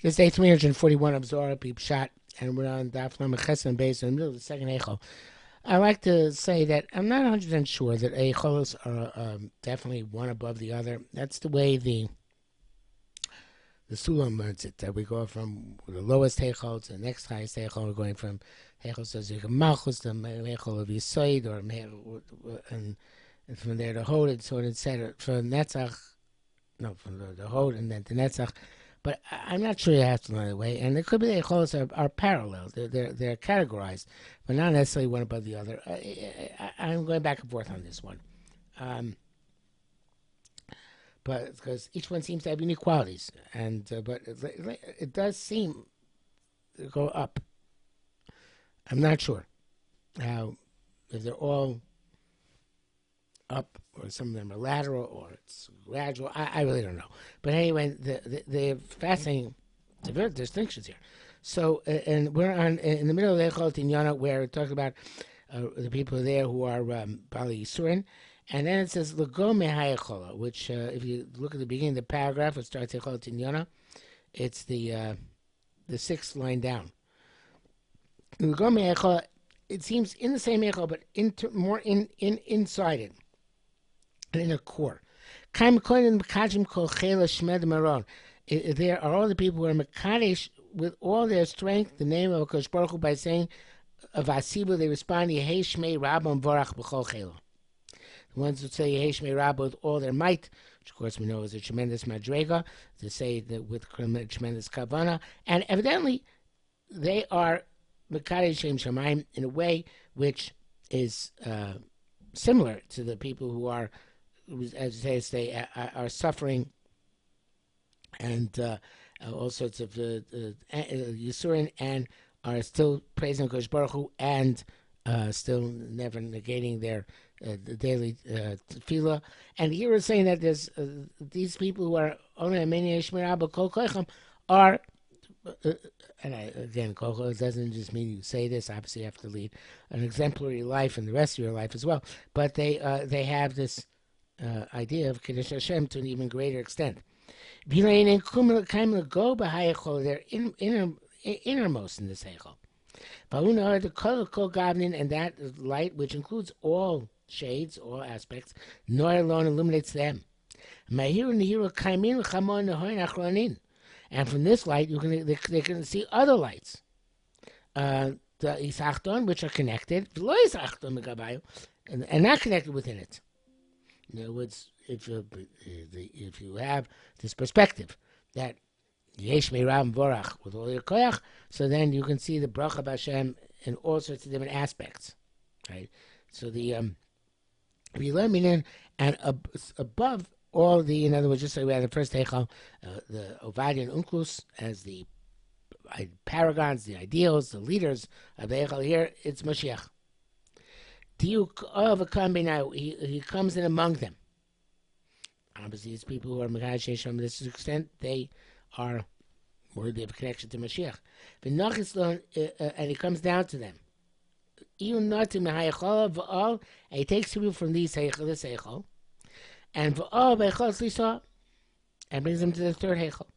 This is day 341 of Zohar Pshat, and we're on Daf Lamed Ches based in the middle of the second Heichal. I like to say that I'm not 100% sure that Heichalos are definitely one above the other. That's the way the Sulam learns it, that we go from the lowest Heichal to the next highest Heichal. We're going from Heichal to Zika Malchus to Heichal of Yisoid, and from there to Hod, and so on, etc. From Netzach, no, from the Hod, and then to Netzach. But I'm not sure you have to learn the way, and it could be the Eicholos are parallel. They're categorized, but not necessarily one above the other. I'm going back and forth on this one, but because each one seems to have unique qualities, and but it does seem to go up. I'm not sure how if they're all up, or some of them are lateral, or it's gradual. I really don't know. But anyway, the fascinating distinctions here. So, and we're in the middle of the Echol Tinyana, where it talks about the people there who are Bali Yisurin. And then it says, Lego Mehayechola, which, if you look at the beginning of the paragraph, it starts Echol Tinyana. It's the sixth line down. Lego Mehayechola, it seems in the same Echol, but more inside it. And in a core. There are all the people who are Mekadesh with all their strength, the name of Akash Baruch Hu, by saying of Asibu, they respond, Yehei Shmei Rabban Vorach B'chol Chelo. The ones who say Yehei Shmei Rabba with all their might, which of course we know is a tremendous madrega, to say that with tremendous kavana, and evidently they are Mekadesh Shem Shamayim in a way which is similar to the people who are, as they say, are suffering, and all sorts of Yisurin, and are still praising Kosh Baruch Hu, and still never negating their daily tefillah. And here we're saying that there's these people who are only are, and again, Kol doesn't just mean you say this. Obviously, you have to lead an exemplary life in the rest of your life as well. But they have this idea of Kiddush Hashem to an even greater extent. They're innermost in this Heichal. And that light, which includes all shades, all aspects, nor alone illuminates them. And from this light, they can see other lights. The Isachton, which are connected, and not connected within it. In other words, if you have this perspective that Yesh Meirav Vorach with all your koyach, so then you can see the bracha b'Hashem in all sorts of different aspects, right? So the Vilaminin, and above all the, in other words, just like we had the first Heichal, the Ovadia and Unklus as the paragons, the ideals, the leaders of the Heichal. Here it's Mashiach. He comes in among them. Obviously, these people who are Mekadesh Hashem to this extent, they are worthy of connection to Mashiach. And he comes down to them. Even not to and he takes people from this Heichal, and and brings them to the third Heichal.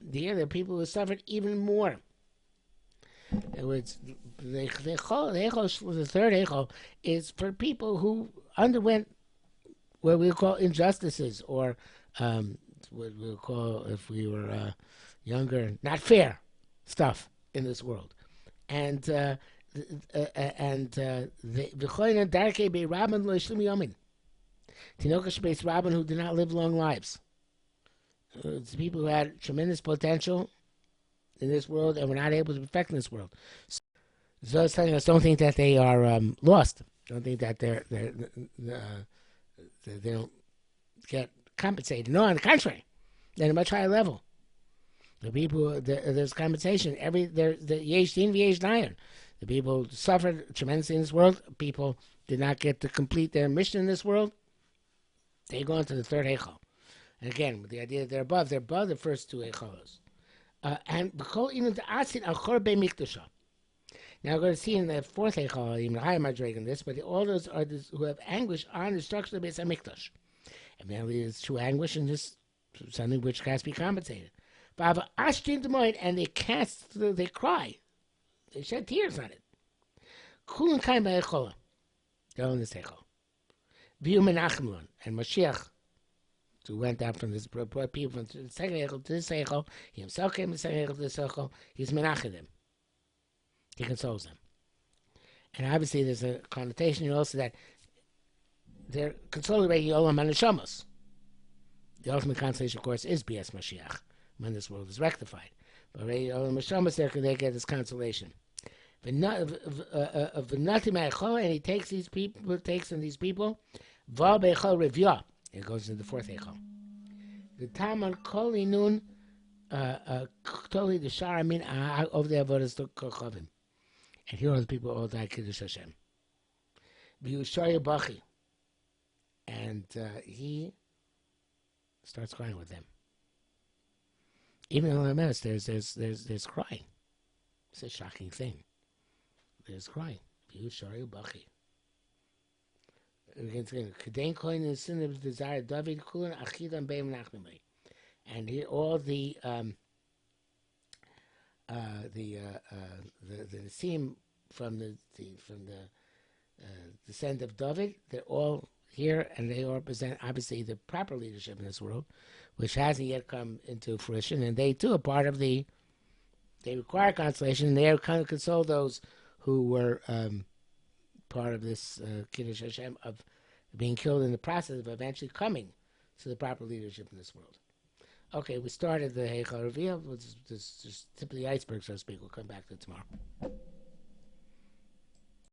There are people who suffered even more. In other words, the third Heichal is for people who underwent what we'll call injustices, or what we'll call, if we were younger, not fair stuff in this world. And the V'choyna darkei bei Rabban lo yishlim yomin. Tinokash beis Rabban who did not live long lives. It's people who had tremendous potential in this world and were not able to perfect in this world. So it's telling us, don't think that they are lost. Don't think that they don't get compensated. No, on the contrary, they're at a much higher level. The people, there's compensation. The yesh din v'yesh dayan. The people suffered tremendously in this world. People did not get to complete their mission in this world. They go into the third Heichal. And again, with the idea that they're above the first two Heichalos. And even the asin al chorbe mikdasha. Now we're going to see in the fourth Heichal, even higher madrega this, but all those are those who have anguish on the destruction of the Beis Hamikdash. Evidently, there's true anguish in this something which has to be compensated. But and they cry, they shed tears on it. Kulun kaim ba'echola, they're on this Heichal. V'yu menachemlon, and Mashiach, who went out from this, brought people from the second Heichal to this Heichal, he himself came to the second Heichal to this Heichal, he's menachem them. He consoles them. And obviously there's a connotation here also that they're consolidating Olam HaNeshamos. The ultimate consolation, of course, is Bias Mashiach, when this world is rectified. But Olam HaNeshamos, they get this consolation. And he takes these people, it goes into the fourth Heichal. The Taman Koli Nun Toli the Sharamin of the Avodas Kochavim. And here are the people all die Kiddush Hashem. V'Yushayu Bachi. And he starts crying with them. Even in the mess, there's crying. It's a shocking thing. There's crying. V'Yushayu Bachi. Kadein Kohen and sin of desire David Kulan Achidam Beim Nachmimei. And here all the Nisim from the descent of David, they're all here, and they all represent obviously the proper leadership in this world, which hasn't yet come into fruition, and they too are part of they require consolation, and they are kind of console those who were part of this Kiddush Hashem of being killed in the process of eventually coming to the proper leadership in this world. Okay, we started the Heichal Reveal. This is just tip of the iceberg, so to speak. We'll come back to it tomorrow.